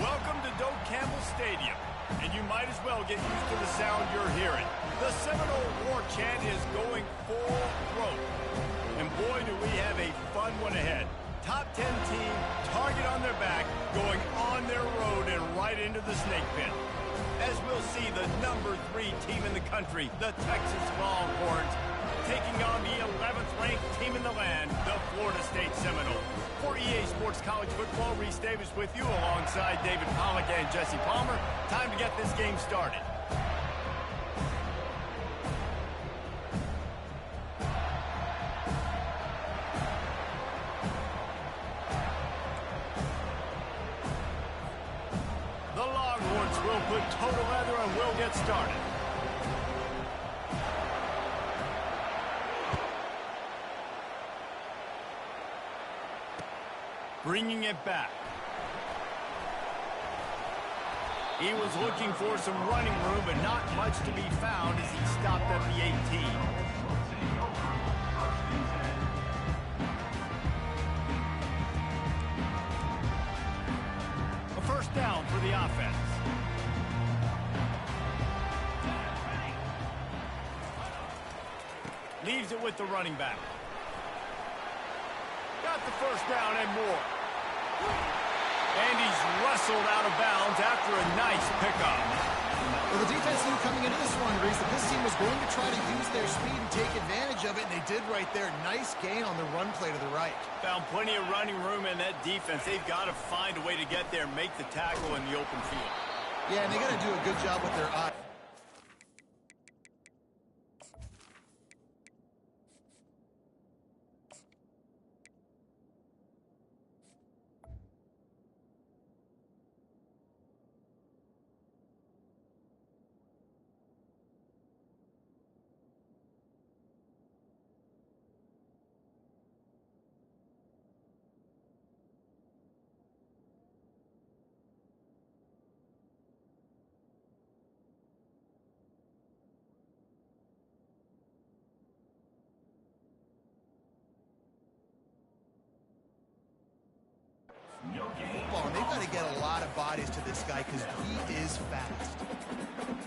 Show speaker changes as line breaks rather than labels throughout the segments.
Welcome to Doak Campbell Stadium, and you might as well get used to the sound you're hearing. The Seminole War chant is going full throat. And boy, do we have a fun one ahead. Top 10 team, target on their back, going on their road and right into the snake pit. As we'll see the number 3 team in the country, the Texas Longhorns, taking on the 11th ranked team in the land, the Florida State Seminoles. For EA Sports College Football, Reese Davis with you alongside David Pollack and Jesse Palmer. Time to get this game started. The Longhorns will put total leather and will get started. Bringing it back. He was looking for some running room, but not much to be found as he stopped at the 18. A first down for the offense. Leaves it with the running back. Got the first down and more. And he's wrestled out of bounds after a nice pickup.
Well, the defense knew coming into this one, Reese, that this team was going to try to use their speed and take advantage of it, and they did right there. Nice gain on the run play to the right.
Found plenty of running room in that defense. They've got to find a way to get there and make the tackle in the open field.
Yeah, and they got to do a good job with their eye. Football, and they've got to get a lot of bodies to this guy because he is fast.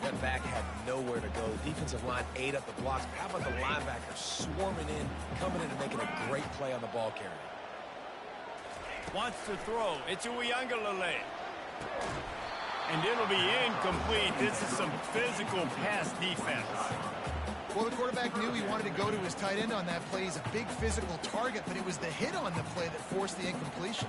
That back had nowhere to go. Defensive line ate up the blocks. How about the linebacker swarming in, coming in and making a great play on the ball carrier?
Wants to throw. It's Uiagalelei. And it'll be incomplete. This is some physical pass defense.
Well, the quarterback knew he wanted to go to his tight end on that play. He's a big physical target, but it was the hit on the play that forced the incompletion.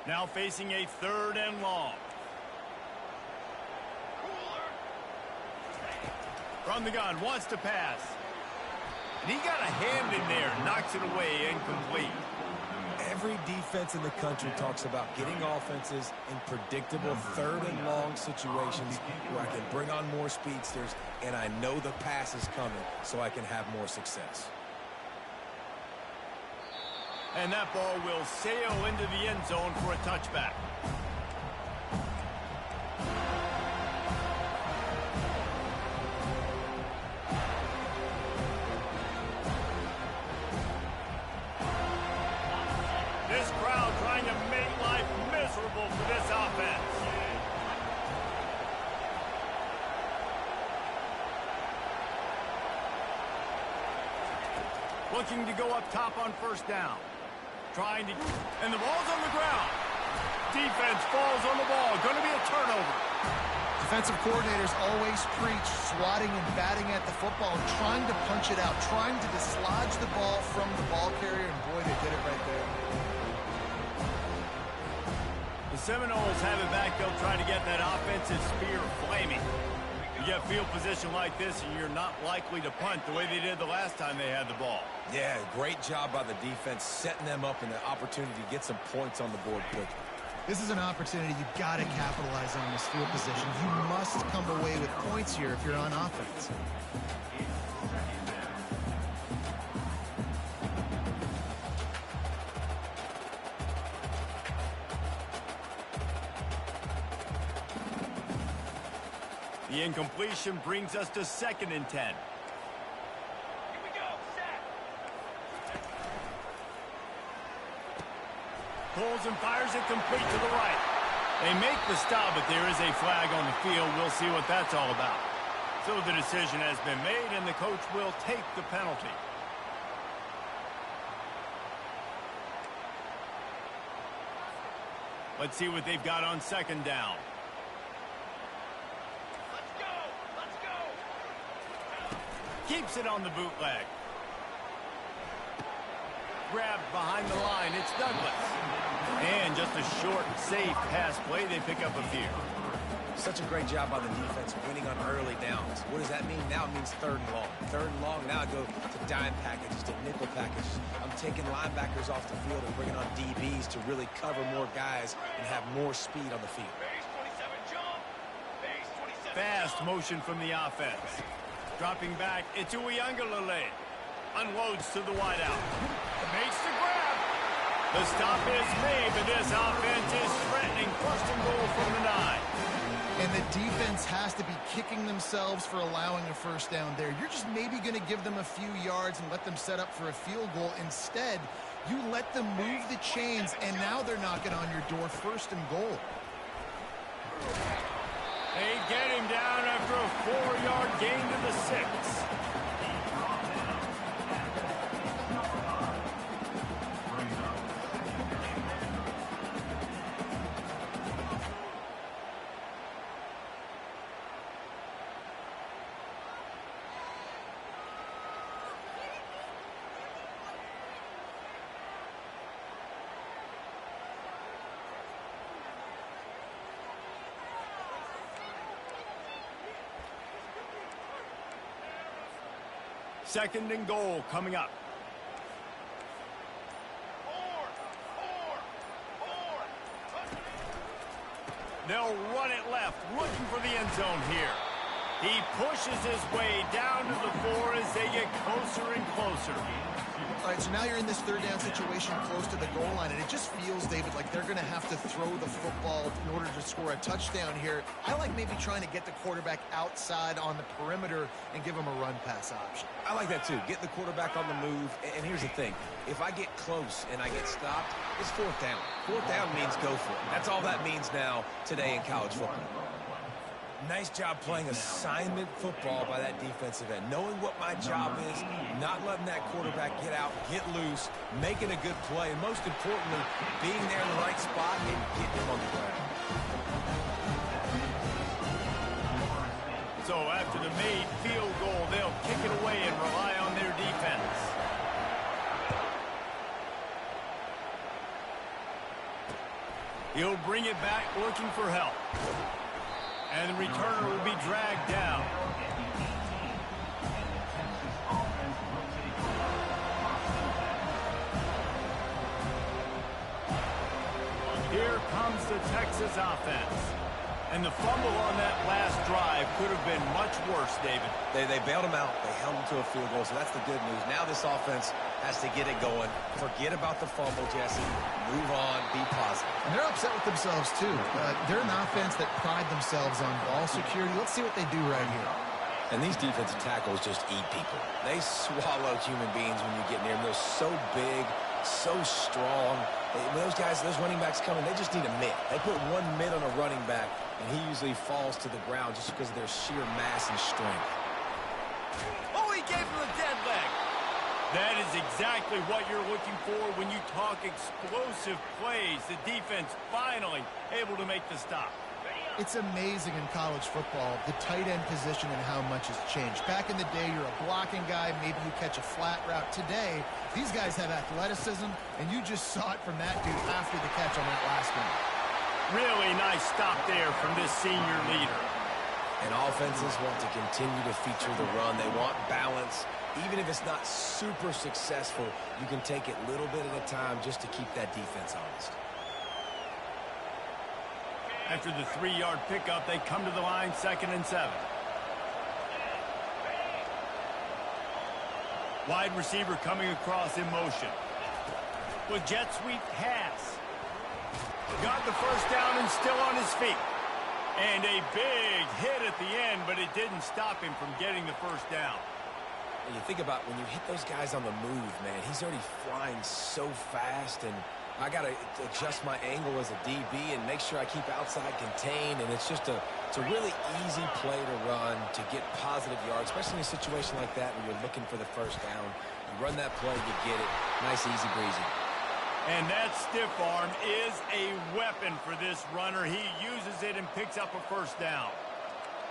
Now facing a 3rd and long. From the gun, wants to pass. And he got a hand in there, knocks it away, incomplete.
Every defense in the country talks about getting offenses in predictable 3rd and long situations where I can bring on more speedsters and I know the pass is coming so I can have more success.
And that ball will sail into the end zone for a touchback. This crowd trying to make life miserable for this offense. Looking to go up top on first down. Trying to, and the ball's on the ground. Defense falls on the ball. Going to be a turnover.
Defensive coordinators always preach swatting and batting at the football and trying to punch it out, trying to dislodge the ball from the ball carrier, and boy, they did it right there.
The Seminoles have it back. They'll try to get that offensive spear flaming. You get field position like this, and you're not likely to punt the way they did the last time they had the ball.
Yeah, great job by the defense, setting them up in the opportunity to get some points on the board quickly.
This is an opportunity you've got to capitalize on this field position. You must come away with points here if you're on offense.
The incompletion brings us to 2nd and 10. Pulls and fires it complete to the right. They make the stop, but there is a flag on the field. We'll see what that's all about. So the decision has been made, and the coach will take the penalty. Let's see what they've got on second down.
Let's go! Let's go!
Keeps it on the bootleg. Grabbed behind the line. It's Douglas. And just a short, safe pass play. They pick up a few.
Such a great job by the defense winning on early downs. What does that mean? Now it means third and long. Third and long, now I go to dime packages, to nickel packages. I'm taking linebackers off the field and bringing on DBs to really cover more guys and have more speed on the field.
Base 27 jump. Base 27
Fast
jump.
motion from the offense. Dropping back, it's Uiagalelei. Unloads to the wideout. Makes the grab. The stop is made, but this offense is threatening. First and goal from the 9.
And the defense has to be kicking themselves for allowing a first down there. You're just maybe going to give them a few yards and let them set up for a field goal. Instead, you let them move the chains, and now they're knocking on your door, first and goal.
They get him down after a 4-yard gain to the 6. Second and goal coming up. They'll run it left, looking for the end zone here. He pushes his way down to the 4 as they get closer and closer.
All right, so now you're in this third down situation close to the goal line, and it just feels, David, like they're going to have to throw the football in order to score a touchdown here. I like maybe trying to get the quarterback outside on the perimeter and give him a run-pass option.
I like that too. Get the quarterback on the move. And here's the thing. If I get close and I get stopped, it's fourth down. Fourth down means go for it. That's all that means now today in college football. Nice job playing assignment football by that defensive end. Knowing what my job is, not letting that quarterback get out, get loose, making a good play, and most importantly, being there in the right spot and getting him on the ground.
So after the made field goal, they'll kick it away and rely on their defense. He'll bring it back looking for help. And the returner will be dragged down. Here comes the Texas offense. And the fumble on that last drive could have been much worse, David.
They bailed him out. They held him to a field goal, so that's the good news. Now this offense has to get it going. Forget about the fumble, Jesse. Move on. Be positive.
And they're upset with themselves, too. They're an offense that pride themselves on ball security. Let's see what they do right here.
And these defensive tackles just eat people. They swallow human beings when you get near them. They're so big, so strong. When those guys, those running backs come in, they just need a mitt. They put one mitt on a running back, and he usually falls to the ground just because of their sheer mass and strength.
Oh, he gave him a dead leg. That is exactly what you're looking for when you talk explosive plays. The defense finally able to make the stop.
It's amazing in college football, the tight end position and how much has changed. Back in the day, you're a blocking guy, maybe you catch a flat route. Today, these guys have athleticism, and you just saw it from that dude after the catch on that last one.
Really nice stop there from this senior leader.
And offenses want to continue to feature the run. They want balance. Even if it's not super successful, you can take it little bit at a time just to keep that defense honest.
After the 3-yard pickup, they come to the line, 2nd and 7. Wide receiver coming across in motion. With jet sweep pass. Got the first down and still on his feet. And a big hit at the end, but it didn't stop him from getting the first down.
And you think about when you hit those guys on the move, man, he's already flying so fast, and I got to adjust my angle as a DB and make sure I keep outside contained, and it's a really easy play to run to get positive yards, especially in a situation like that when you're looking for the first down. You run that play, you get it. Nice, easy breezy.
And that stiff arm is a weapon for this runner. He uses it and picks up a first down.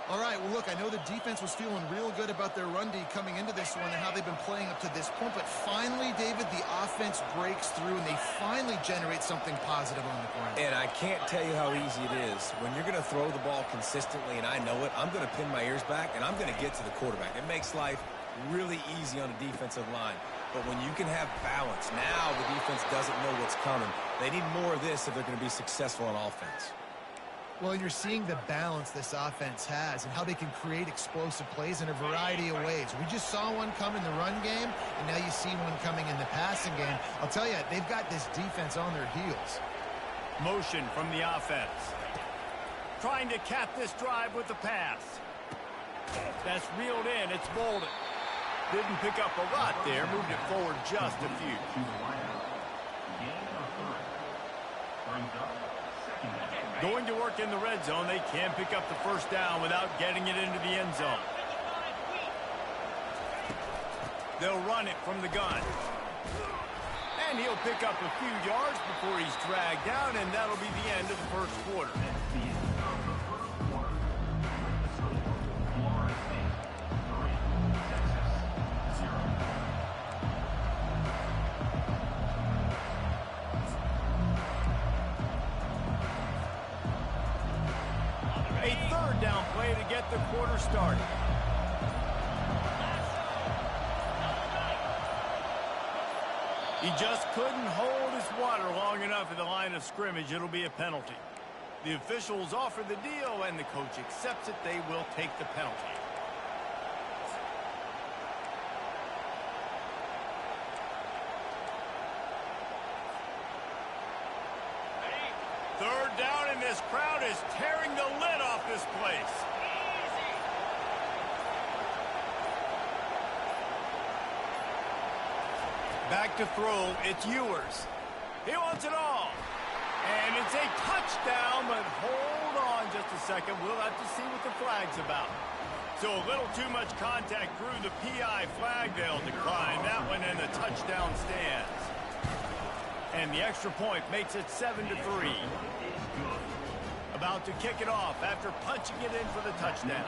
All right, well, look, I know the defense was feeling real good about their run D coming into this one and how they've been playing up to this point, but finally, David, the offense breaks through and they finally generate something positive on the ground.
And I can't tell you how easy it is. When you're going to throw the ball consistently, and I know it, I'm going to pin my ears back, and I'm going to get to the quarterback. It makes life really easy on a defensive line. But when you can have balance, now the defense doesn't know what's coming. They need more of this if they're going to be successful on offense.
Well, and you're seeing the balance this offense has and how they can create explosive plays in a variety of ways. We just saw one come in the run game, and now you see one coming in the passing game. I'll tell you, they've got this defense on their heels.
Motion from the offense. Trying to cap this drive with the pass. That's reeled in. It's Bolden. Didn't pick up a lot there. Moved it forward just a few. Going to work in the red zone. They can pick up the first down without getting it into the end zone. They'll run it from the gun. And he'll pick up a few yards before he's dragged down, and that'll be the end of the first quarter. A third down play to get the quarter started. He just couldn't hold his water long enough at the line of scrimmage. It'll be a penalty. The officials offer the deal, and the coach accepts it. They will take the penalty. Third down, and this crowd is tearing the lid off this place. Back to throw, it's Ewers. He wants it all. And it's a touchdown, but hold on just a second. We'll have to see what the flag's about. So a little too much contact through the PI flag. They'll decline that one, and the touchdown stands. And the extra point makes it 7-3. About to kick it off after punching it in for the touchdown.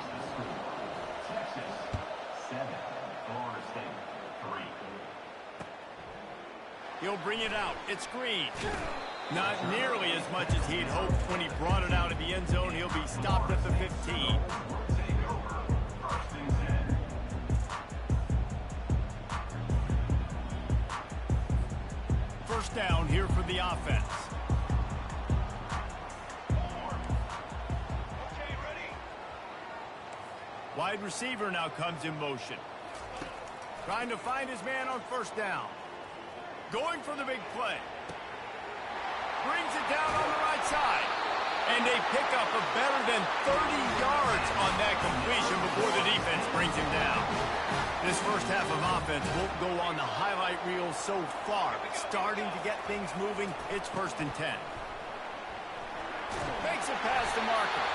Texas 7, Florida State 3.
He'll bring it out. It's Green. Not nearly as much as he'd hoped when he brought it out of the end zone. He'll be stopped at the 15. First down here for the offense.
Okay, ready?
Wide receiver now comes in motion. Trying to find his man on first down. Going for the big play. Brings it down on the right side. And they pick up a better than 30 yards on that completion before the defense brings him down. This first half of offense won't go on the highlight reel so far, but starting to get things moving. It's 1st and 10. Makes it past the marker.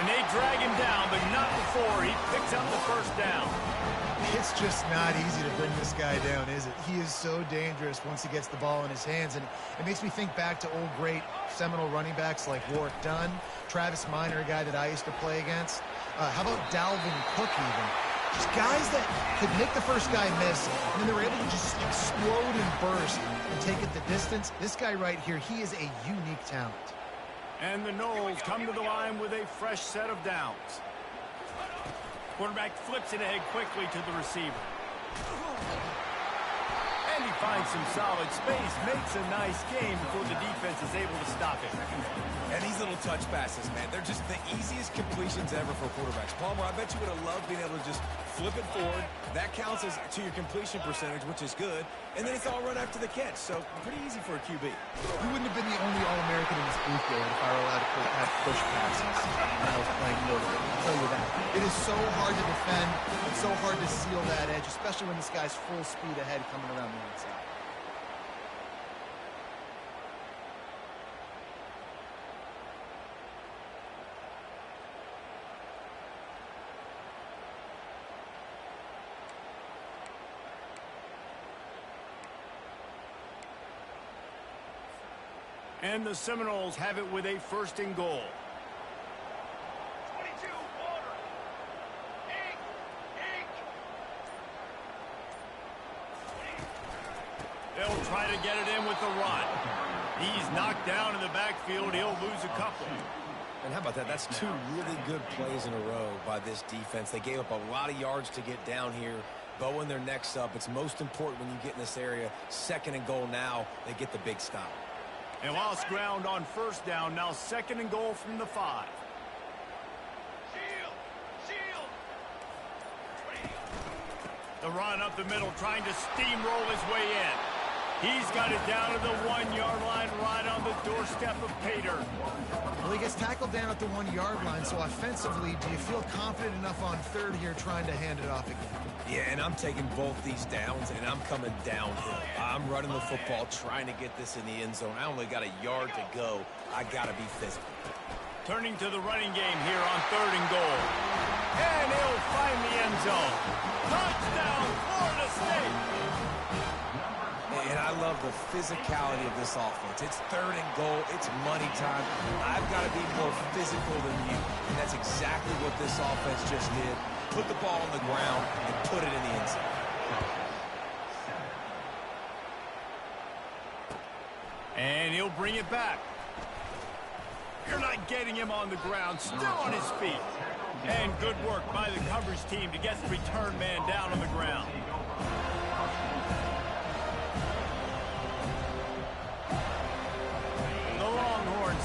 And they drag him down, but not before he picks up the first down.
It's just not easy to bring this guy down, is it? He is so dangerous once he gets the ball in his hands, and it makes me think back to old great Seminole running backs like Warwick Dunn, Travis Minor, a guy that I used to play against. How about Dalvin Cook even? Just guys that could make the first guy miss, and then they were able to just explode and burst and take it the distance. This guy right here, he is a unique talent.
And the Noles come to the line with a fresh set of downs. Quarterback flips it ahead quickly to the receiver. And he finds some solid space, makes a nice game before the defense is able to stop it.
And these little touch passes, man, they're just the easiest completions ever for quarterbacks. Palmer, I bet you would have loved being able to just flip it forward. That counts as to your completion percentage, which is good. And then it's all run after the catch, so pretty easy for a QB.
He wouldn't have been the only All-American in this booth, David, if I were allowed to have push passes when I was playing quarterback. I'll tell you that. It is so hard to defend. It's so hard to seal that edge, especially when this guy's full speed ahead coming around the inside.
And the Seminoles have it with a 1st and goal.
22, water. Ink, ink.
They'll try to get it in with the run. He's knocked down in the backfield. He'll lose a couple.
And how about that? That's 2 really good plays in a row by this defense. They gave up a lot of yards to get down here, bowing their necks up. It's most important when you get in this area. 2nd and goal now. They get the big stop.
And lost ground on 1st down. Now 2nd and goal from the 5.
Shield, shield.
The run up the middle, trying to steamroll his way in. He's got it down to the 1-yard line, right on the doorstep of Pater.
Well, he gets tackled down at the 1-yard line, so offensively, do you feel confident enough on 3rd here trying to hand it off again?
Yeah, and I'm taking both these downs, and I'm coming downhill. I'm running the football, trying to get this in the end zone. I only got a yard to go. I got to be physical.
Turning to the running game here on 3rd and goal. And he'll find the end zone. Touchdown, Florida State!
And I love the physicality of this offense. It's 3rd and goal. It's money time. I've got to be more physical than you. And that's exactly what this offense just did. Put the ball on the ground and put it in the end zone.
And he'll bring it back. You're not getting him on the ground. Still on his feet. And good work by the coverage team to get the return man down on the ground.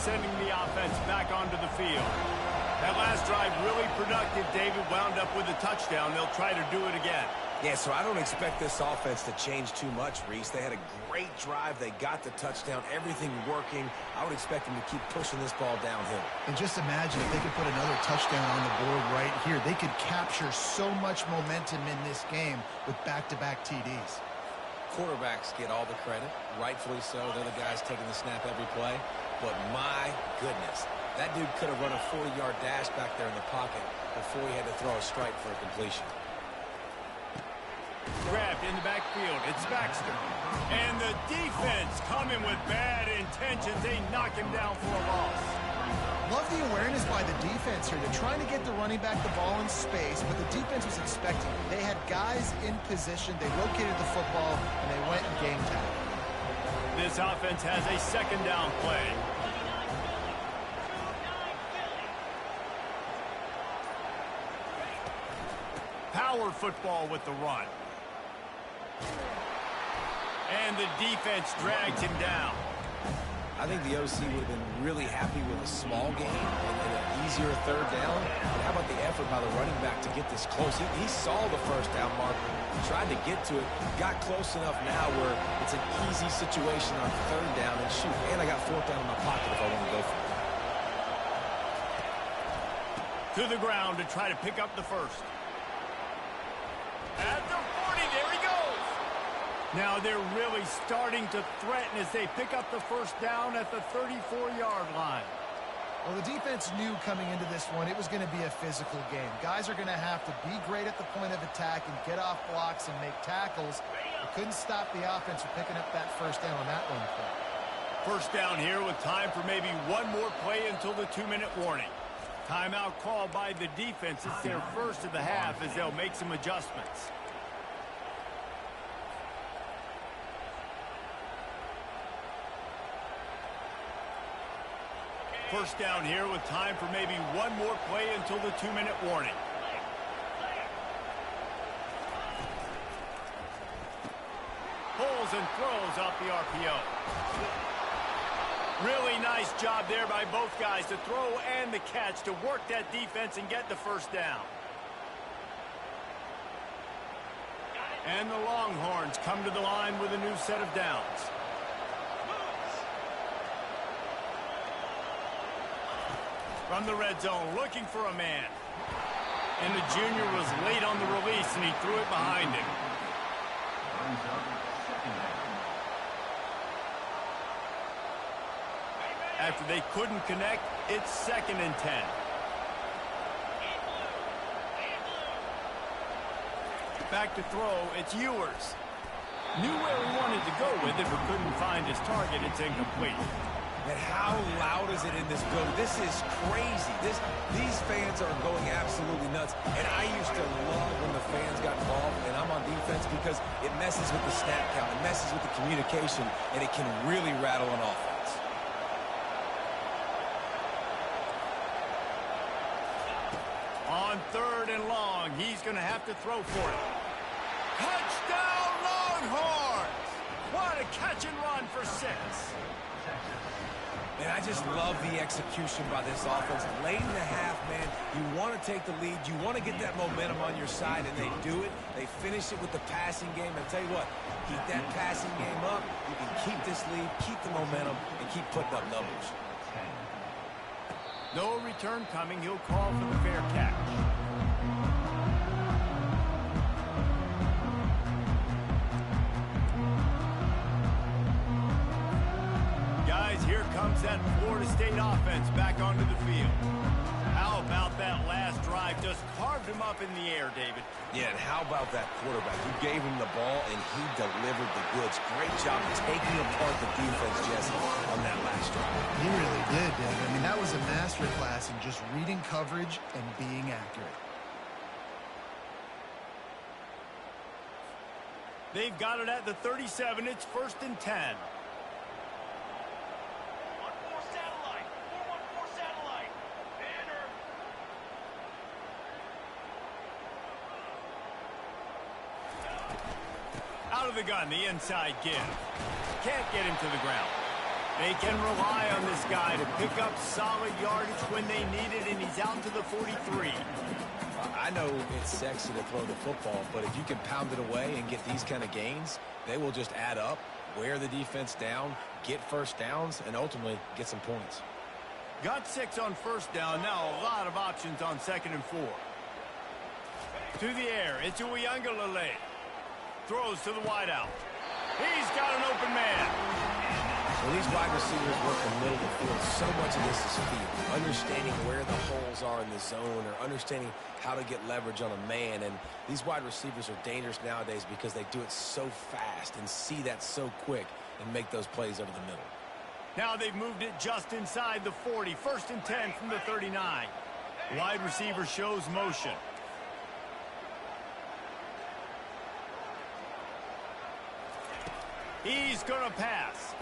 Sending the offense back onto the field. That last drive really productive. David wound up with a touchdown. They'll try to do it again.
Yeah, so I don't expect this offense to change too much, Reese. They had a great drive. They got the touchdown. Everything working. I would expect them to keep pushing this ball downhill.
And just imagine if they could put another touchdown on the board right here. They could capture so much momentum in this game with back-to-back TDs.
Quarterbacks get all the credit, rightfully so. They're the guys taking the snap every play. But my goodness, that dude could have run a 40-yard dash back there in the pocket before he had to throw a strike for a completion.
Grabbed in the backfield. It's Baxter. And the defense coming with bad intentions. They knock him down for a loss.
Love the awareness by the defense here. They're trying to get the running back the ball in space, but the defense was expecting it. They had guys in position. They located the football, and they went and game tagged.
This offense has a 2nd down play. Power football with the run. And the defense drags him down.
I think the OC would have been really happy with a small game and an easier 3rd down. But how about the effort by the running back to get this close? He saw the 1st down mark, tried to get to it, got close enough now where it's an easy situation on 3rd down and shoot. And I got 4th down in my pocket if I want to go for it.
To the ground to try to pick up the 1st. At the 40, there he goes. Now they're really starting to threaten as they pick up the 1st down at the 34-yard line.
Well, the defense knew coming into this one it was going to be a physical game. Guys are going to have to be great at the point of attack and get off blocks and make tackles. They couldn't stop the offense from picking up that 1st down on that one play.
1st down here with time for maybe one more play until the 2-minute warning. Timeout called by the defense. It's their 1st of the half as they'll make some adjustments. First down here with time for maybe one more play until the 2-minute warning. Pulls and throws off the RPO. Really nice job there by both guys to throw and the catch to work that defense and get the 1st down. And the Longhorns come to the line with a new set of downs. From the red zone, looking for a man. And the junior was late on the release, and he threw it behind him. After they couldn't connect, it's 2nd and 10. Back to throw, it's Ewers. Knew where he wanted to go with it, but couldn't find his target. It's incomplete.
And how loud is it in this building? This is crazy. These fans are going absolutely nuts. And I used to love when the fans got involved, and I'm on defense because it messes with the snap count, it messes with the communication, and it can really rattle an offense.
On 3rd and long, he's going to have to throw for it. Touchdown, Longhorns! What a catch and run for 6.
And I just love the execution by this offense. Late in the half, man, you want to take the lead. You want to get that momentum on your side, and they do it. They finish it with the passing game. And tell you what, keep that passing game up. You can keep this lead, keep the momentum, and keep putting up numbers.
No return coming. He'll call for the fair catch. Guys, here comes that Florida State offense back onto the field. How about that last drive? Just carved him up in the air, David.
Yeah, and how about that quarterback? You gave him the ball, and he delivered the goods. Great job taking apart the defense, Jesse, on that last drive.
He really did, David. I mean, that was a masterclass in just reading coverage and being accurate.
They've got it at the 37. It's 1st and 10.
4-1-4 satellite. 4-1-4 satellite. Banner.
Out of the gun, the inside give. Can't get him to the ground. They can rely on this guy to pick up solid yardage when they need it, and he's out to the 43.
I know it's sexy to throw the football, but if you can pound it away and get these kind of gains, they will just add up, wear the defense down, get first downs, and ultimately get some points.
Got 6 on 1st down. Now a lot of options on 2nd and 4. To the air. It's Uiagalelei. Throws to the wideout. He's got an open man.
When these wide receivers work the middle of the field, so much of this is feel. Understanding where the holes are in the zone, or understanding how to get leverage on a man. And these wide receivers are dangerous nowadays because they do it so fast and see that so quick and make those plays over the middle.
Now they've moved it just inside the 40. 1st and 10 from the 39. Wide receiver shows motion. He's going to pass.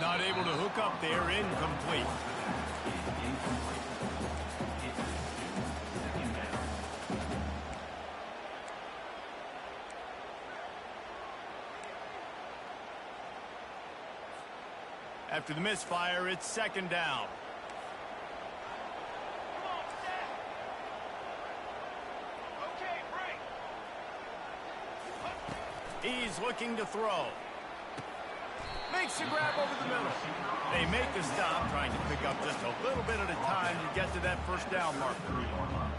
Not able to hook up there. Incomplete. After the misfire, it's 2nd down.
Come on, set. Okay, break.
He's looking to throw. Makes the grab over the middle. They make the stop, trying to pick up just a little bit at a time to get to that 1st down marker.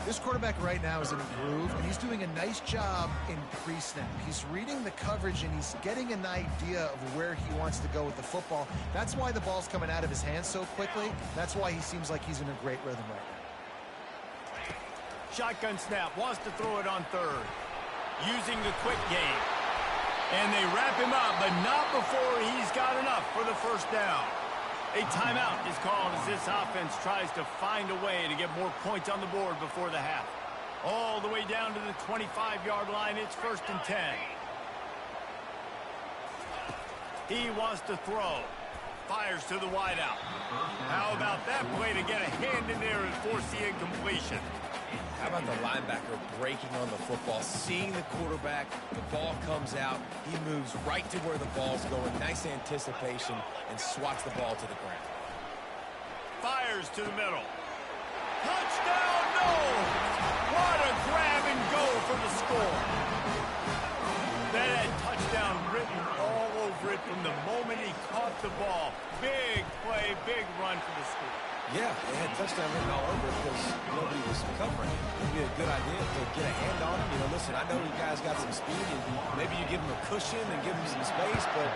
This quarterback right now is in a groove, and he's doing a nice job in pre-snap. He's reading the coverage, and he's getting an idea of where he wants to go with the football. That's why the ball's coming out of his hands so quickly. That's why he seems like he's in a great rhythm right now.
Shotgun snap, wants to throw it on 3rd. Using the quick game. And they wrap him up, but not before he's got enough for the 1st down. A timeout is called as this offense tries to find a way to get more points on the board before the half. All the way down to the 25-yard line, it's 1st and 10. He wants to throw. Fires to the wideout. How about that play to get a hand in there and force the incompletion?
How about the linebacker breaking on the football, seeing the quarterback, the ball comes out, he moves right to where the ball's going, nice anticipation, and swats the ball to the ground.
Fires to the middle. Touchdown, no! What a grab and go for the score. That had touchdown written all over it from the moment he caught the ball. Big play, big run for the score.
Yeah, they had touchdown written all over it because nobody was covering. It would be a good idea to get a hand on him. You know, listen, I know you guys got some speed, and maybe you give him a cushion and give him some space, but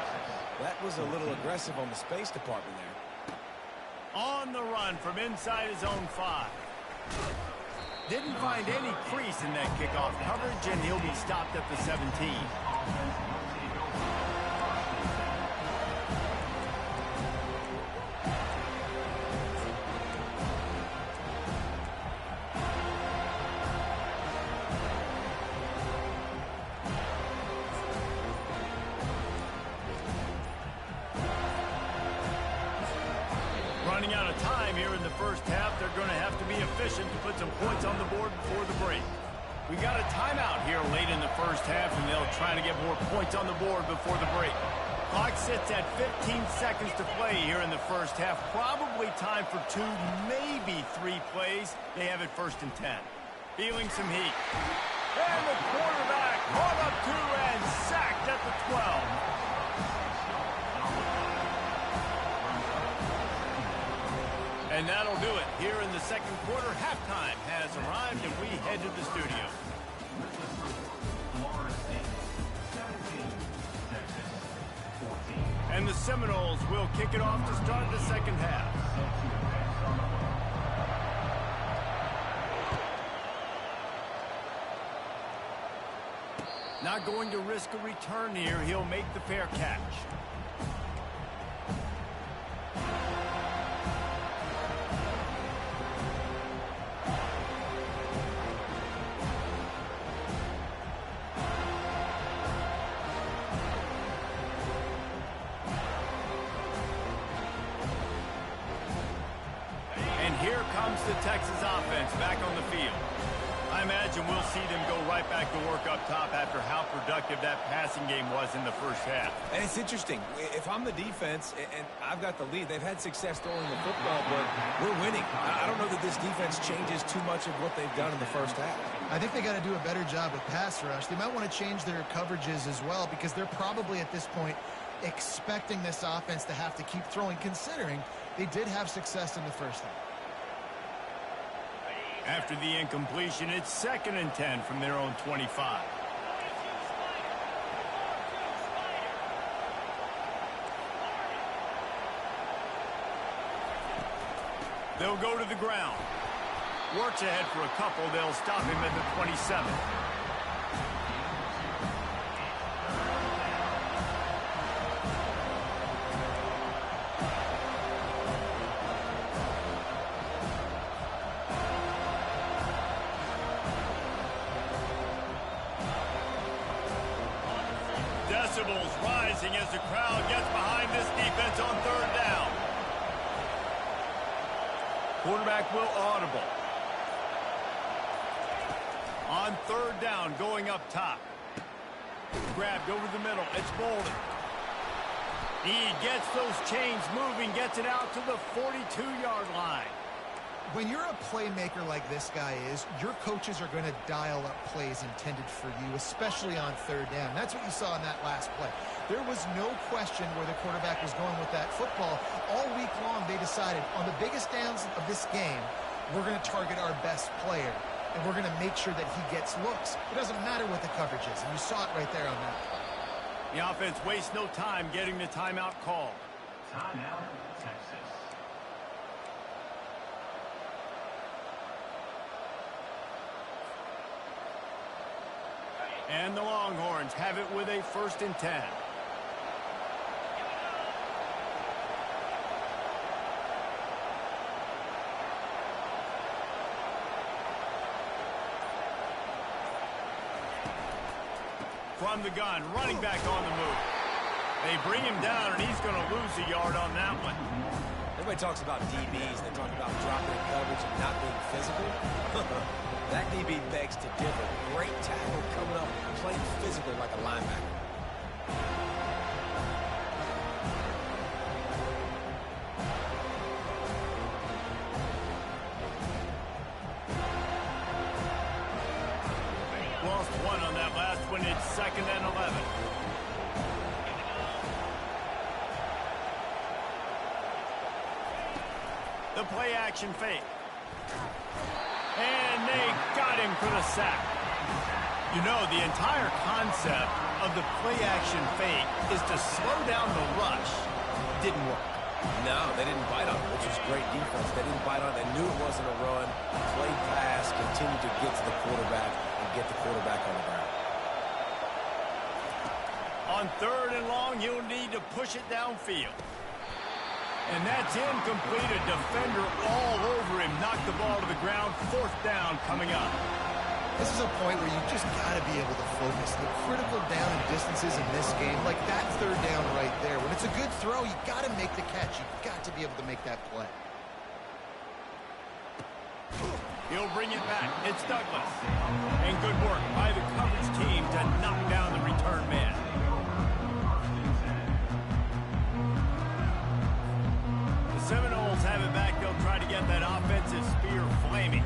that was a little aggressive on the space department there.
On the run from inside his own 5. Didn't find any crease in that kickoff coverage, and he'll be stopped at the 17. time here in the first half. They're going to have to be efficient to put some points on the board before the break. We got a timeout here late in the first half, and they'll try to get more points on the board before the break. Clock sits at 15 seconds to play here in the first half. Probably time for 2, maybe 3 plays. They have it 1st and 10. Feeling some heat. And the quarterback caught up 2 and sacked at the 12. And that'll do it. Here in the second quarter, halftime has arrived, and we head to the studio. And the Seminoles will kick it off to start the second half. Not going to risk a return here. He'll make the fair catch. Here comes the Texas offense back on the field. I imagine we'll see them go right back to work up top after how productive that passing game was in the first half.
And it's interesting. If I'm the defense and I've got the lead, they've had success throwing the football, but we're winning. I don't know that this defense changes too much of what they've done in the first half.
I think they got to do a better job with pass rush. They might want to change their coverages as well, because they're probably at this point expecting this offense to have to keep throwing, considering they did have success in the first half.
After the incompletion, it's 2nd and 10 from their own 25. They'll go to the ground. Works ahead for a couple. They'll stop him at the 27. Decibels rising as the crowd gets behind this defense on 3rd down. Quarterback will audible. On 3rd down, going up top. Grabbed over the middle. It's Bolden. He gets those chains moving, gets it out to the 42-yard line.
When you're a playmaker like this guy is, your coaches are going to dial up plays intended for you, especially on 3rd down. That's what you saw in that last play. There was no question where the quarterback was going with that football. All week long, they decided on the biggest downs of this game, we're going to target our best player, and we're going to make sure that he gets looks. It doesn't matter what the coverage is, and you saw it right there on that play.
The offense wastes no time getting the timeout call.
Timeout, Texas.
And the Longhorns have it with a 1st and 10. From the gun, running back on the move. They bring him down, and he's going to lose a yard on that one.
Everybody talks about DBs. They talk about dropping coverage and not being physical. That DB begs to differ. Great tackle coming up, playing physical like a linebacker.
Lost one on that last one. It's 2nd and 11. The play action fake. And they got him for the sack. You know, the entire concept of the play action fake is to slow down the rush. Didn't work.
No, they didn't bite on it, which was great defense. They didn't bite on it. They knew it wasn't a run. Played pass, continued to get to the quarterback and get the quarterback on the ground.
On 3rd and long, you'll need to push it downfield. And that's incomplete. A defender all over him. Knocked the ball to the ground. 4th down coming up.
This is a point where you just got to be able to focus. The critical down and distances in this game, like that 3rd down right there. When it's a good throw, you got to make the catch. You got to be able to make that play.
He'll bring it back. It's Douglas. And good work by the coverage team to knock down the return man. The Seminoles have it back. They'll try to get that offensive spear flaming.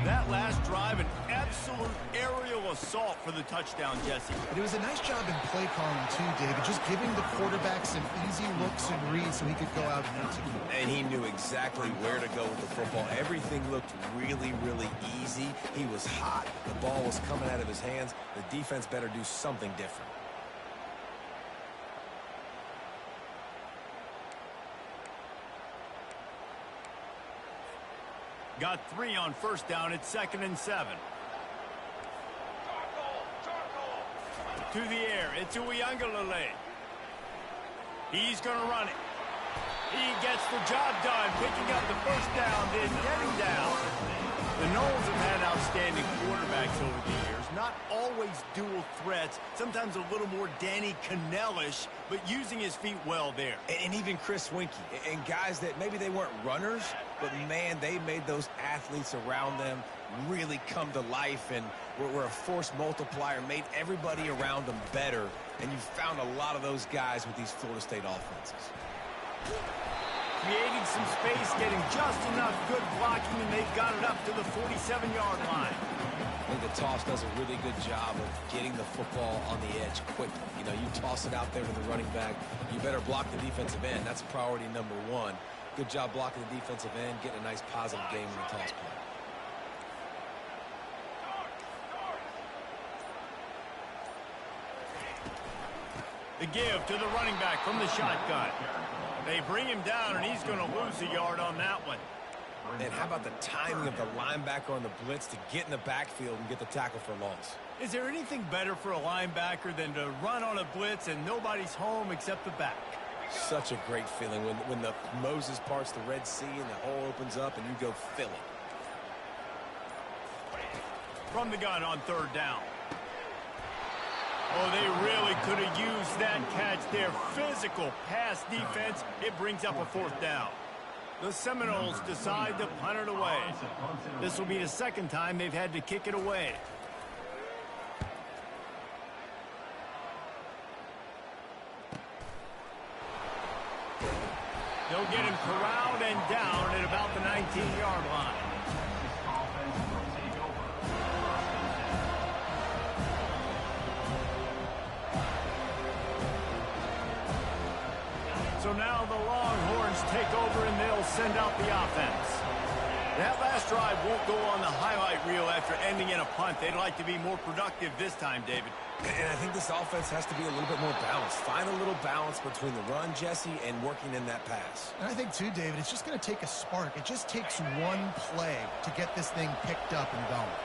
That last drive, an absolute aerial assault for the touchdown, Jesse.
But it was a nice job in play calling too, David, just giving the quarterback some easy looks and reads so he could go out and execute.
And he knew exactly where to go with the football. Everything looked really, really easy. He was hot. The ball was coming out of his hands. The defense better do something different.
Got 3 on first down. It's 2nd and 7. To the air. It's Uiagalelei. He's going to run it. He gets the job done, picking up the first down, then getting down. The Noles have had outstanding quarterbacks over the years. Not always dual threats. Sometimes a little more Danny Cannell-ish, but using his feet well there.
And even Chris Winkie. And guys that maybe they weren't runners, but, man, they made those athletes around them really come to life and were a force multiplier, made everybody around them better. And you found a lot of those guys with these Florida State offenses.
Creating some space, getting just enough good blocking, and they've got it up to the 47-yard line.
I think the toss does a really good job of getting the football on the edge quickly. You know, you toss it out there to the running back, you better block the defensive end. That's priority number 1. Good job blocking the defensive end, getting a nice positive game in the toss play.
The give to the running back from the shotgun. They bring him down, and he's going to lose a yard on that one.
And how about the timing of the linebacker on the blitz to get in the backfield and get the tackle for loss?
Is there anything better for a linebacker than to run on a blitz and nobody's home except the back?
Such a great feeling when the Moses parts the Red Sea and the hole opens up and you go fill it.
From the gun on 3rd down. Oh, they really could have used that catch there. Physical pass defense. It brings up a 4th down. The Seminoles decide to punt it away. This will be the 2nd time they've had to kick it away. They'll get him corralled and down at about the 19-yard line. So now the Longhorns take over and they'll send out the offense. That last drive won't go on the highlight reel after ending in a punt. They'd like to be more productive this time, David.
And I think this offense has to be a little bit more balanced. Find a little balance between the run, Jesse, and working in that pass.
And I think, too, David, it's just going to take a spark. It just takes one play to get this thing picked up and going.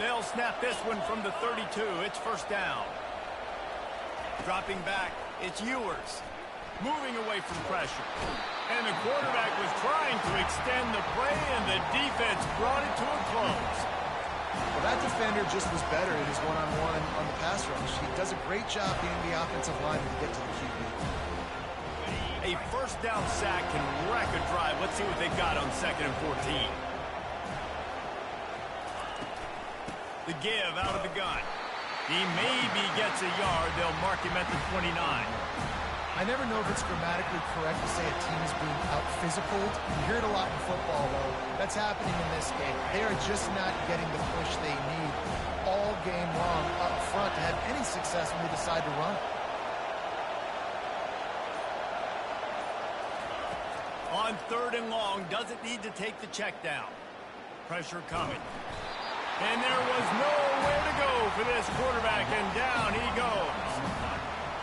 They'll snap this one from the 32. It's 1st down. Dropping back, it's Ewers. Moving away from pressure. And the quarterback was trying to extend the play, and the defense brought it to a close.
Well, that defender just was better in his one-on-one on the pass rush. He does a great job being the offensive lineman to get to the QB.
A 1st down sack can wreck a drive. Let's see what they've got on 2nd and 14. The give out of the gun. He maybe gets a yard. They'll mark him at the 29.
I never know if it's grammatically correct to say a team is being out-physicaled. You hear it a lot in football, though. That's happening in this game. They are just not getting the push they need all game long up front to have any success when they decide to run.
On 3rd and long, doesn't need to take the check down. Pressure coming. And there was nowhere to go for this quarterback, and down he goes.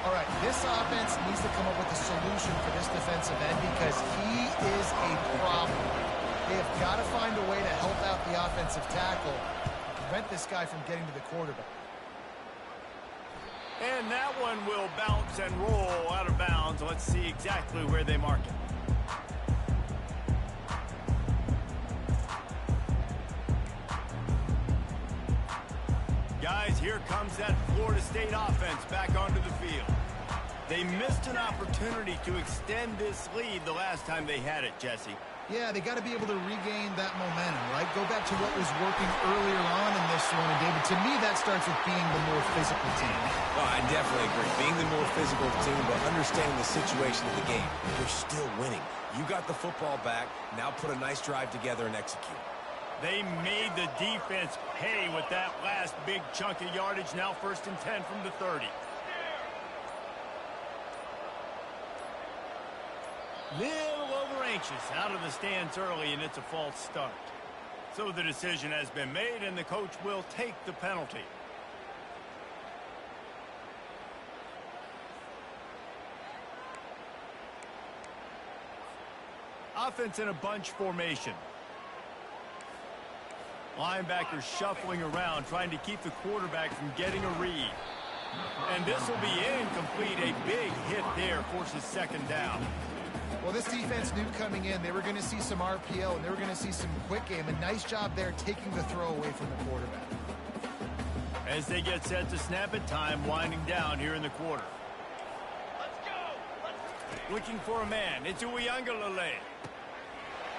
All right, this offense needs to come up with a solution for this defensive end because he is a problem. They have got to find a way to help out the offensive tackle, prevent this guy from getting to the quarterback.
And that one will bounce and roll out of bounds. Let's see exactly where they mark it. Guys, here comes that Florida State offense back onto the field. They missed an opportunity to extend this lead the last time they had it, Jesse.
Yeah, they got to be able to regain that momentum, right? Go back to what was working earlier on in this one. And, David, to me, that starts with being the more physical team.
Well, I definitely agree. Being the more physical team, but understanding the situation of the game. You're still winning. You got the football back. Now put a nice drive together and execute.
They made the defense pay with that last big chunk of yardage. Now 1st and 10 from the 30. Little over anxious out of the stands early, and it's a false start. So the decision has been made, and the coach will take the penalty. Offense in a bunch formation. Linebackers shuffling around, trying to keep the quarterback from getting a read. And this will be incomplete. A big hit there forces 2nd down.
Well, this defense knew coming in they were going to see some RPO and they were going to see some quick game. A nice job there taking the throw away from the quarterback.
As they get set to snap it, time winding down here in the quarter.
Let's go.
Looking for a man. It's Uiagalelei.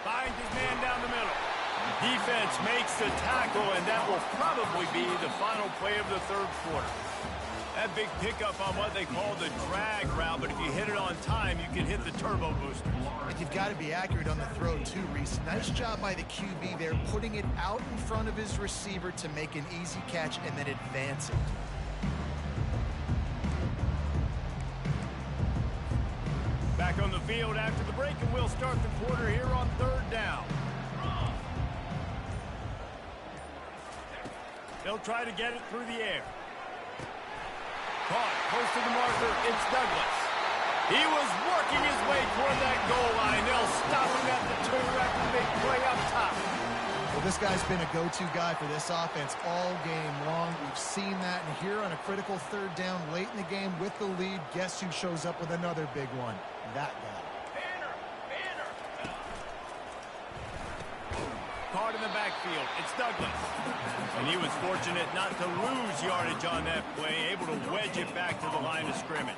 Finds his man down the middle. Defense makes the tackle, and that will probably be the final play of the 3rd quarter. That big pickup on what they call the drag route, but if you hit it on time, you can hit the turbo booster.
And you've got to be accurate on the throw too, Reese. Nice job by the QB there, putting it out in front of his receiver to make an easy catch and then advance it.
Back on the field after the break, and we'll start the quarter here on 3rd down. They'll try to get it through the air. Caught close to the marker. It's Douglas. He was working his way toward that goal line. They'll stop him at the 2 after the big play up top.
Well, this guy's been a go-to guy for this offense all game long. We've seen that, and here on a critical 3rd down late in the game with the lead, guess who shows up with another big one? That guy.
Caught in the backfield. It's Douglas. And he was fortunate not to lose yardage on that play, able to wedge it back to the line of scrimmage.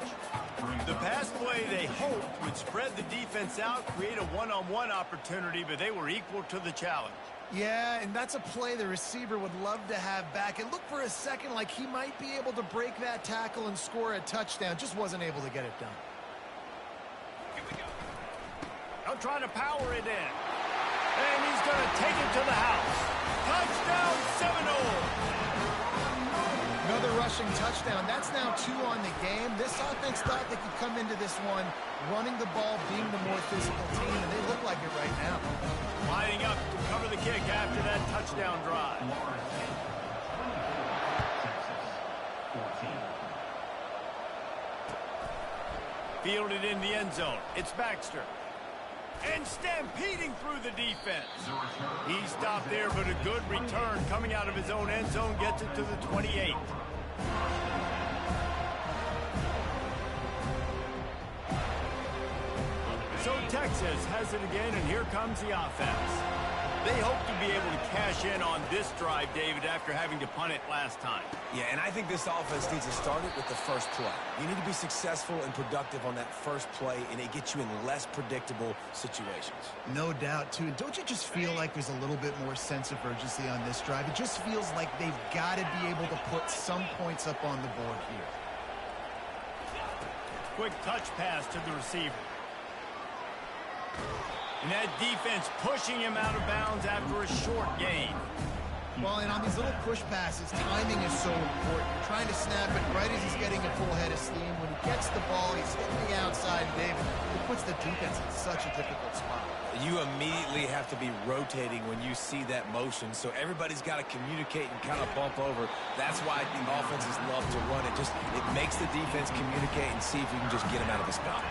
The pass play they hoped would spread the defense out, create a one-on-one opportunity, but they were equal to the challenge.
Yeah, and that's a play the receiver would love to have back. It looked for a second like he might be able to break that tackle and score a touchdown. Just wasn't able to get it done.
They'll try to power it in. And he's going to take it to the house. Touchdown, Seminole.
Another rushing touchdown. That's now 2 on the game. This offense thought they could come into this one running the ball, being the more physical team, and they look like it right now.
Lining up to cover the kick after that touchdown drive. Fielded in the end zone. It's Baxter. And stampeding through the defense. He stopped there, but a good return coming out of his own end zone gets it to the 28. So Texas has it again, and here comes the offense. They hope to be able to cash in on this drive, David, after having to punt it last time.
Yeah, and I think this offense needs to start it with the first play. You need to be successful and productive on that first play, and it gets you in less predictable situations.
No doubt, too. And don't you just feel like there's a little bit more sense of urgency on this drive? It just feels like they've got to be able to put some points up on the board here.
Quick touch pass to the receiver. And that defense pushing him out of bounds after a short gain.
Well, and on these little push passes, timing is so important. You're trying to snap it right as he's getting a full head of steam. When he gets the ball, he's hitting the outside, David. It puts the defense in such a difficult spot.
You immediately have to be rotating when you see that motion, so everybody's got to communicate and kind of bump over. That's why the offenses love to run it. It makes the defense communicate and see if you can just get him out of the spot.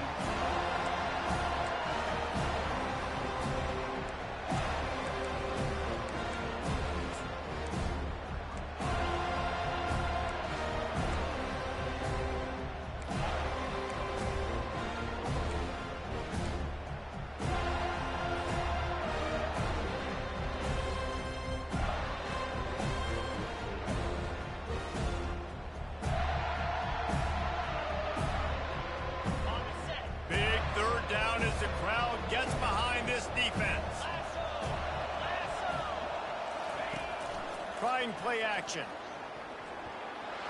running play action.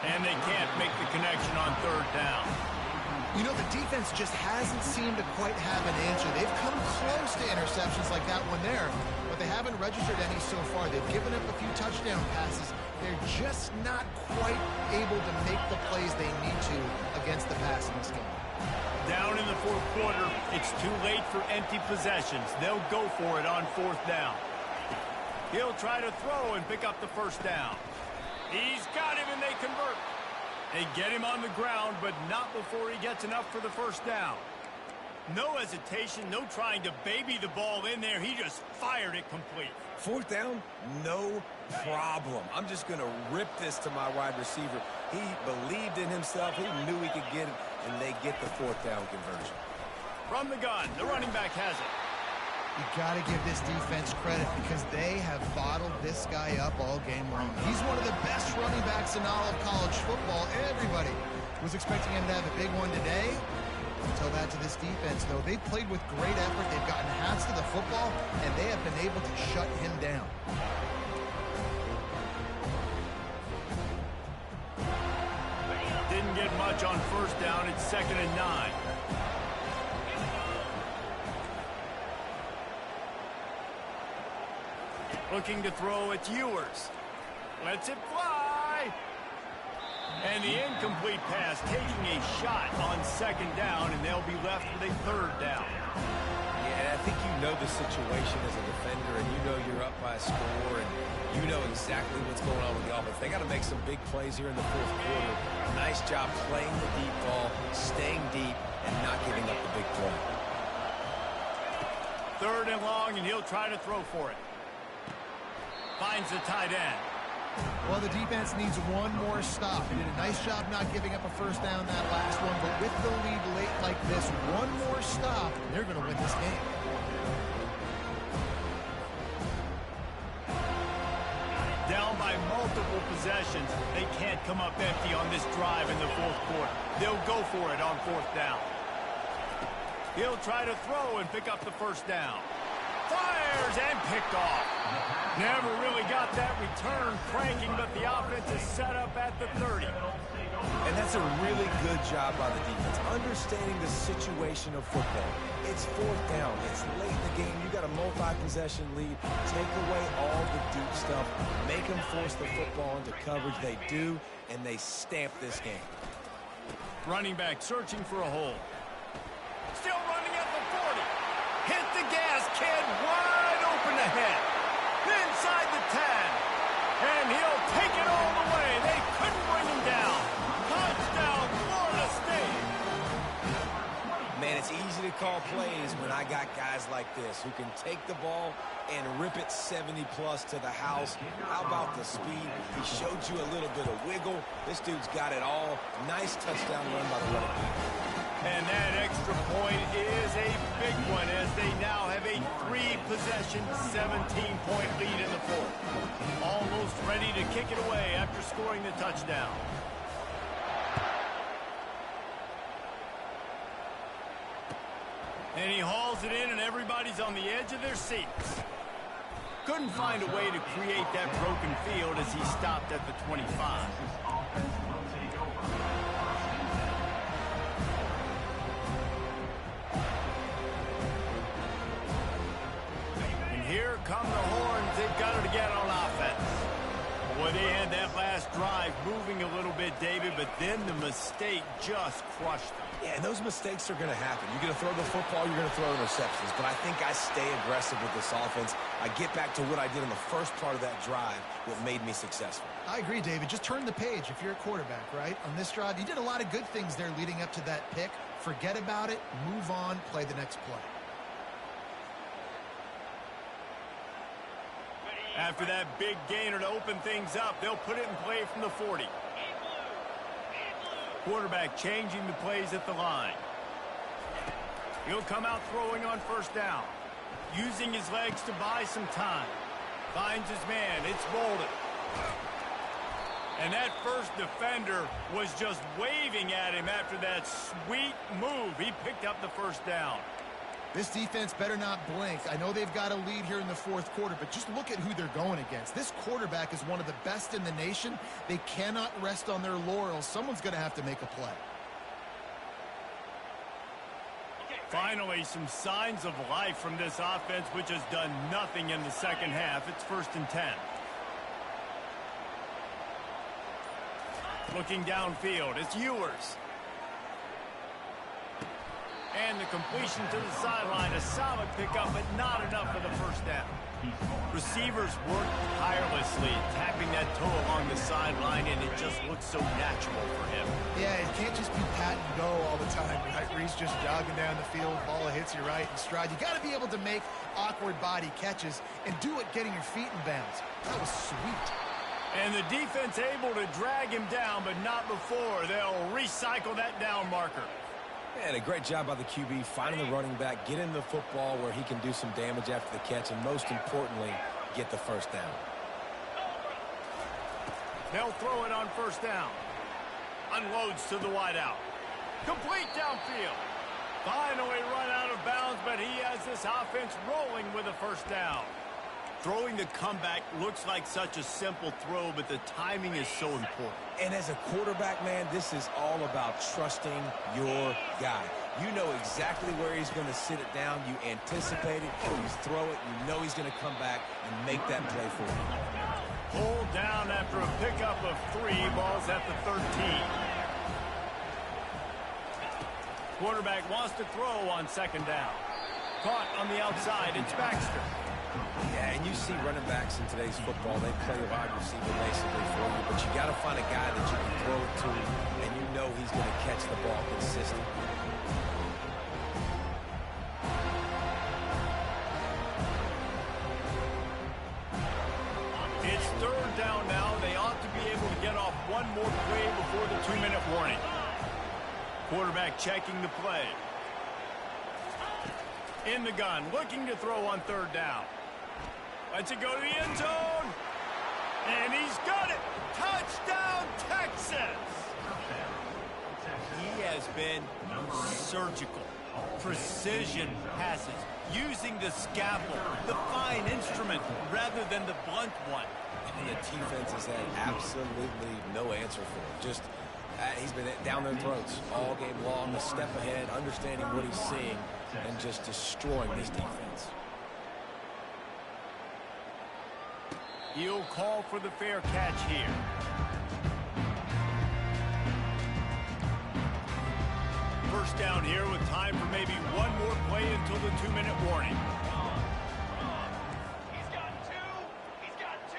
And they can't make the connection on third down.
You know, the defense just hasn't seemed to quite have an answer. They've come close to interceptions like that one there, but they haven't registered any so far. They've given up a few touchdown passes. They're just not quite able to make the plays they need to against the pass in this game.
Down in the fourth quarter, it's too late for empty possessions. They'll go for it on fourth down. He'll try to throw and pick up the first down. He's got him, and they convert. They get him on the ground, but not before he gets enough for the first down. No hesitation, no trying to baby the ball in there. He just fired it complete.
Fourth down, no problem. I'm just going to rip this to my wide receiver. He believed in himself. He knew he could get it, and they get the fourth down conversion.
From the gun, the running back has it.
You got to give this defense credit because they have bottled this guy up all game long. He's one of the best running backs in all of college football. Everybody was expecting him to have a big one today. Tell that to this defense, though. They played with great effort. They've gotten hands to the football, and they have been able to shut him down.
Didn't get much on first down. It's 2nd and 9. Looking to throw, it's Ewers. Lets it fly. And the incomplete pass, taking a shot on 2nd down, and they'll be left with a 3rd down.
Yeah, I think you know the situation as a defender, and you know you're up by a score, and you know exactly what's going on with the offense. They got to make some big plays here in the fourth quarter. Nice job playing the deep ball, staying deep, and not giving up the big play.
3rd and long, and he'll try to throw for it. Finds the tight end.
Well, the defense needs one more stop. They did a nice job not giving up a first down that last one, but with the lead late like this, one more stop, they're going to win this game.
Down by multiple possessions, they can't come up empty on this drive in the fourth quarter. They'll go for it on 4th down. He'll try to throw and pick up the first down. Fires and picked off. Never really got that return cranking, but the offense is set up at the 30.
And that's a really good job by the defense, understanding the situation of football. It's 4th down. It's late in the game. You got a multi-possession lead. Take away all the deep stuff. Make them force the football into coverage. They do, and they stamp this game.
Running back searching for a hole. Still running at the 40. Hit the gas, kid. Wide open ahead. Inside the 10. And he'll take it all the way. They couldn't bring him down. Touchdown, Florida State.
Man, it's easy to call plays when I got guys like this who can take the ball and rip it 70-plus to the house. How about the speed? He showed you a little bit of wiggle. This dude's got it all. Nice touchdown run by the running back.
And that extra point is a big one as they now have a 3-possession, 17-point lead in the fourth. Almost ready to kick it away after scoring the touchdown. And he hauls it in, and everybody's on the edge of their seats. Couldn't find a way to create that broken field as he stopped at the 25. Here come the horns. They've got it again on offense. Boy, they had that last drive moving a little bit, David, but then the mistake just crushed them.
Yeah, and those mistakes are going to happen. You're going to throw the football, you're going to throw interceptions. But I think I stay aggressive with this offense. I get back to what I did in the first part of that drive, what made me successful.
I agree, David. Just turn the page if you're a quarterback, right? On this drive, you did a lot of good things there leading up to that pick. Forget about it, move on, play the next play.
After that big gainer to open things up, they'll put it in play from the 40. Quarterback changing the plays at the line. He'll come out throwing on first down. Using his legs to buy some time. Finds his man. It's Bolden. And that first defender was just waving at him after that sweet move. He picked up the first down.
This defense better not blink. I know they've got a lead here in the fourth quarter, but just look at who they're going against. This quarterback is one of the best in the nation. They cannot rest on their laurels. Someone's going to have to make a play.
Finally, some signs of life from this offense, which has done nothing in the second half. It's 1st and 10. Looking downfield, it's Ewers. And the completion to the sideline, a solid pickup, but not enough for the first down. Receivers work tirelessly, tapping that toe along the sideline, and it just looks so natural for him.
Yeah, it can't just be pat and go all the time, right? Where he's just jogging down the field, ball hits you right in stride. You got to be able to make awkward body catches and do it getting your feet in bounds. That was sweet.
And the defense able to drag him down, but not before. They'll recycle that down marker.
And a great job by the QB finding the running back, getting the football where he can do some damage after the catch, and most importantly, get the first down.
They'll throw it on first down. Unloads to the wideout. Complete downfield. Finally run out of bounds, but he has this offense rolling with a first down. Throwing the comeback looks like such a simple throw, but the timing is so important.
And as a quarterback, man, this is all about trusting your guy. You know exactly where he's going to sit it down. You anticipate it. You throw it. You know he's going to come back and make that play for you.
Pulled down after a pickup of 3. Ball's at the 13. Quarterback wants to throw on second down. Caught on the outside. It's Baxter.
Yeah, and you see running backs in today's football, they play wide receiver basically for you, but you got to find a guy that you can throw it to, and you know he's going to catch the ball consistently.
It's 3rd down now. They ought to be able to get off one more play before the 2-minute warning. Quarterback checking the play. In the gun, looking to throw on 3rd down. Lets it go to the end zone. And he's got it. Touchdown, Texas. He has been surgical. Precision passes. Using the scalpel, the fine instrument, rather than the blunt one.
And the defense has had absolutely no answer for him. Just, he's been down their throats all game long, a step ahead, understanding what he's seeing, and just destroying this defense.
He'll call for the fair catch here. First down here with time for maybe one more play until the 2-minute warning.
He's got 2. He's got 2.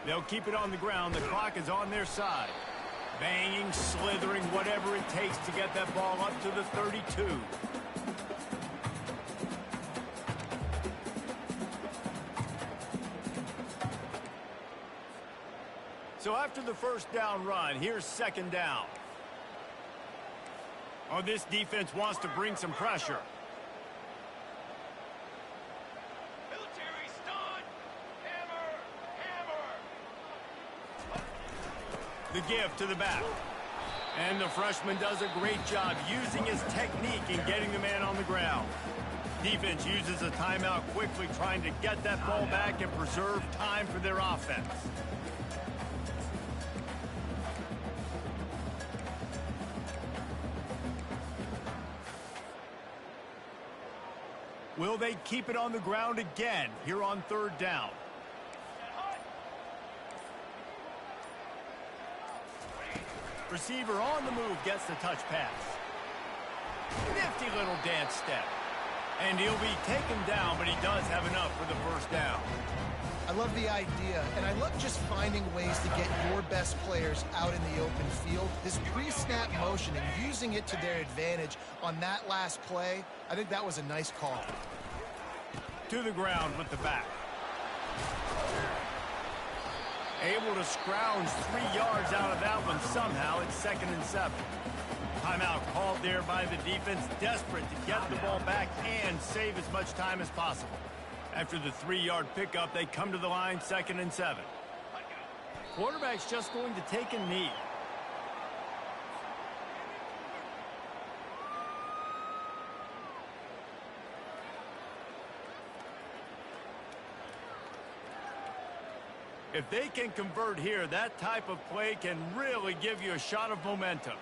They'll keep it on the ground. The clock is on their side. Banging, slithering, whatever it takes to get that ball up to the 32. So after the first down run, here's 2nd down. Oh, this defense wants to bring some pressure.
Military stun. Hammer.
The give to the back. And the freshman does a great job using his technique in getting the man on the ground. Defense uses a timeout quickly, trying to get that ball back and preserve time for their offense. Will they keep it on the ground again here on 3rd down? Receiver on the move gets the touch pass. Nifty little dance step. And he'll be taken down, but he does have enough for the first down.
I love the idea, and I love just finding ways to get your best players out in the open field. This pre-snap motion and using it to their advantage on that last play, I think that was a nice call.
To the ground with the back. Able to scrounge 3 yards out of that one somehow. It's 2nd and 7. Timeout called there by the defense, desperate to get the ball back and save as much time as possible. After the 3-yard pickup, they come to the line, 2nd and 7. Quarterback's just going to take a knee. If they can convert here, that type of play can really give you a shot of momentum.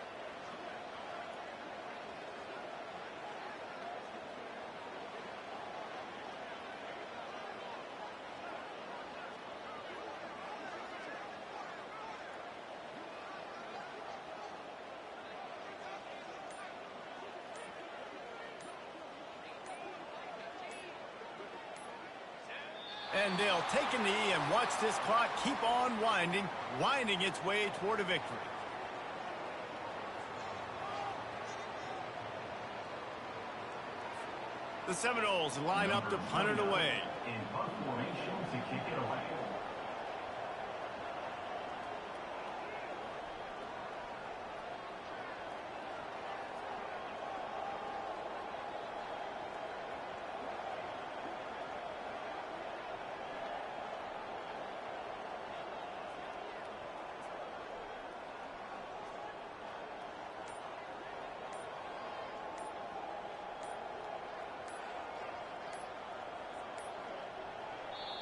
And they'll take a knee and watch this clock keep on winding its way toward a victory. The Seminoles line up to punt it away.
In punt formation to kick it away.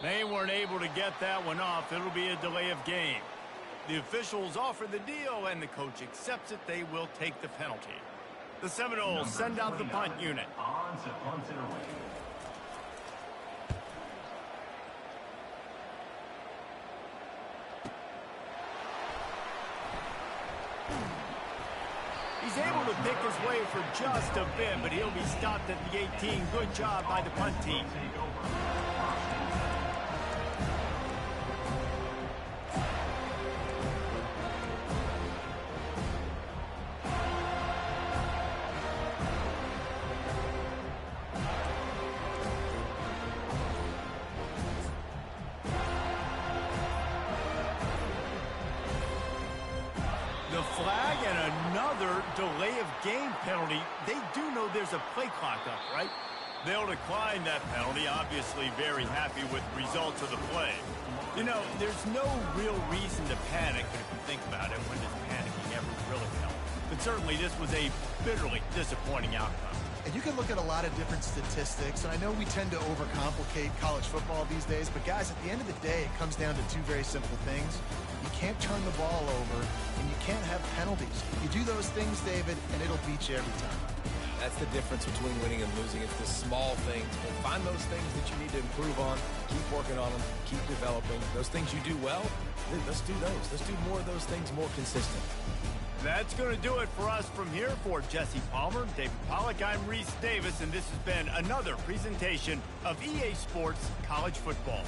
They weren't able to get that one off. It'll be a delay of game. The officials offer the deal, and the coach accepts it. They will take the penalty. The Seminoles send out the punt unit.
On to punt it away.
He's able to pick his way for just a bit, but he'll be stopped at the 18. Good job by the punt team.
Take over.
The flag and another delay of game penalty. They do know there's a play clock up, right? They'll decline that penalty, obviously very happy with the results of the play. You know, there's no real reason to panic, but if you think about it, when does panicking ever really help? But certainly this was a bitterly disappointing outcome.
And you can look at a lot of different statistics, and I know we tend to overcomplicate college football these days, but guys, at the end of the day, it comes down to two very simple things. You can't turn the ball over, and you can't have penalties. You do those things, David, and it'll beat you every time.
That's the difference between winning and losing. It's the small things. And find those things that you need to improve on. Keep working on them. Keep developing. Those things you do well, let's do those. Let's do more of those things more consistent.
That's going to do it for us from here. For Jesse Palmer, David Pollack, I'm Reese Davis, and this has been another presentation of EA Sports College Football.